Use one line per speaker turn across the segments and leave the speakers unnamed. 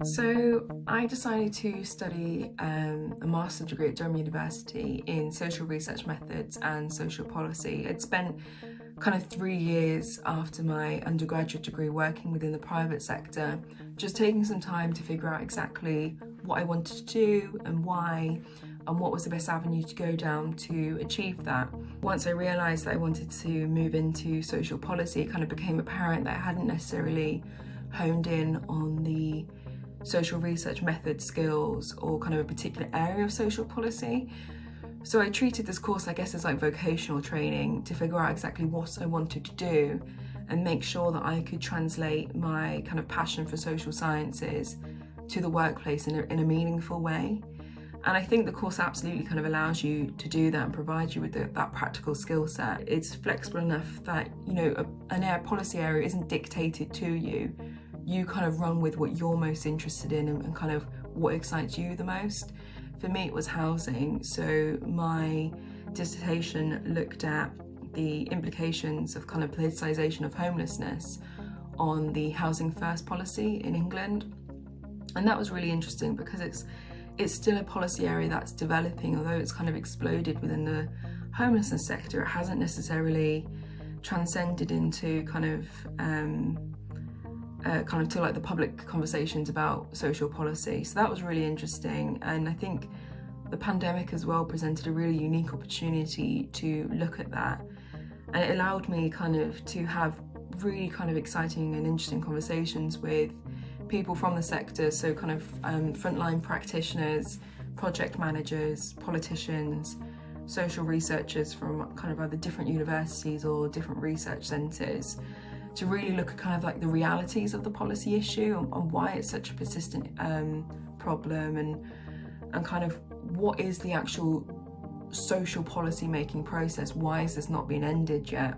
So I decided to study a master's degree at Durham University in social research methods and social policy. I'd spent kind of 3 years after my undergraduate degree working within the private sector, just taking some time to figure out exactly what I wanted to do and why, and what was the best avenue to go down to achieve that. Once I realised that I wanted to move into social policy, it kind of became apparent that I hadn't necessarily honed in on the social research method skills or kind of a particular area of social policy. So I treated this course, I guess, as like vocational training to figure out exactly what I wanted to do and make sure that I could translate my kind of passion for social sciences to the workplace in a meaningful way. And I think the course absolutely kind of allows you to do that and provides you with that practical skill set. It's flexible enough that, you know, an policy area isn't dictated to you. You kind of run with what you're most interested in and kind of what excites you the most. For me, it was housing. So my dissertation looked at the implications of kind of politicisation of homelessness on the Housing First policy in England. And that was really interesting because it's still a policy area that's developing, although it's kind of exploded within the homelessness sector. It hasn't necessarily transcended into kind of to like the public conversations about social policy. So that was really interesting, and I think the pandemic as well presented a really unique opportunity to look at that, and it allowed me kind of to have really kind of exciting and interesting conversations with people from the sector, so kind of frontline practitioners, project managers, politicians, social researchers from kind of either different universities or different research centres, to really look at kind of like the realities of the policy issue and why it's such a persistent problem, and kind of what is the actual social policy making process. Why has this not been ended yet?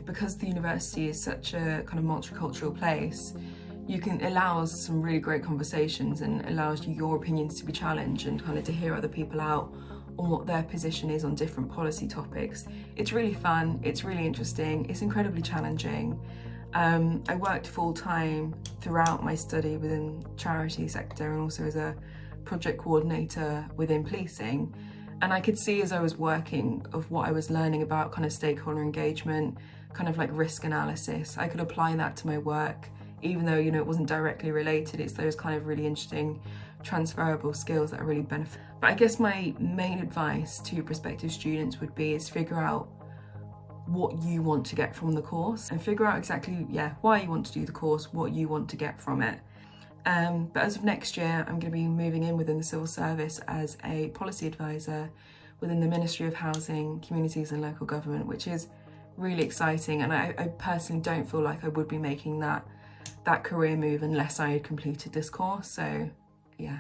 Because the university is such a kind of multicultural place, it allows some really great conversations and allows your opinions to be challenged and kind of to hear other people out on what their position is on different policy topics. It's really fun, it's really interesting, it's incredibly challenging. I worked full-time throughout my study within charity sector and also as a project coordinator within policing, and I could see as I was working of what I was learning about kind of stakeholder engagement, kind of like risk analysis. I could apply that to my work, even though, you know, it wasn't directly related. It's those kind of really interesting transferable skills that are really benefit. But I guess my main advice to prospective students would be is figure out what you want to get from the course and figure out exactly why you want to do the course, what you want to get from it. But as of next year, I'm going to be moving in within the civil service as a policy advisor within the Ministry of Housing, Communities and Local Government, which is really exciting, and I personally don't feel like I would be making that career move unless I had completed this course. So yeah.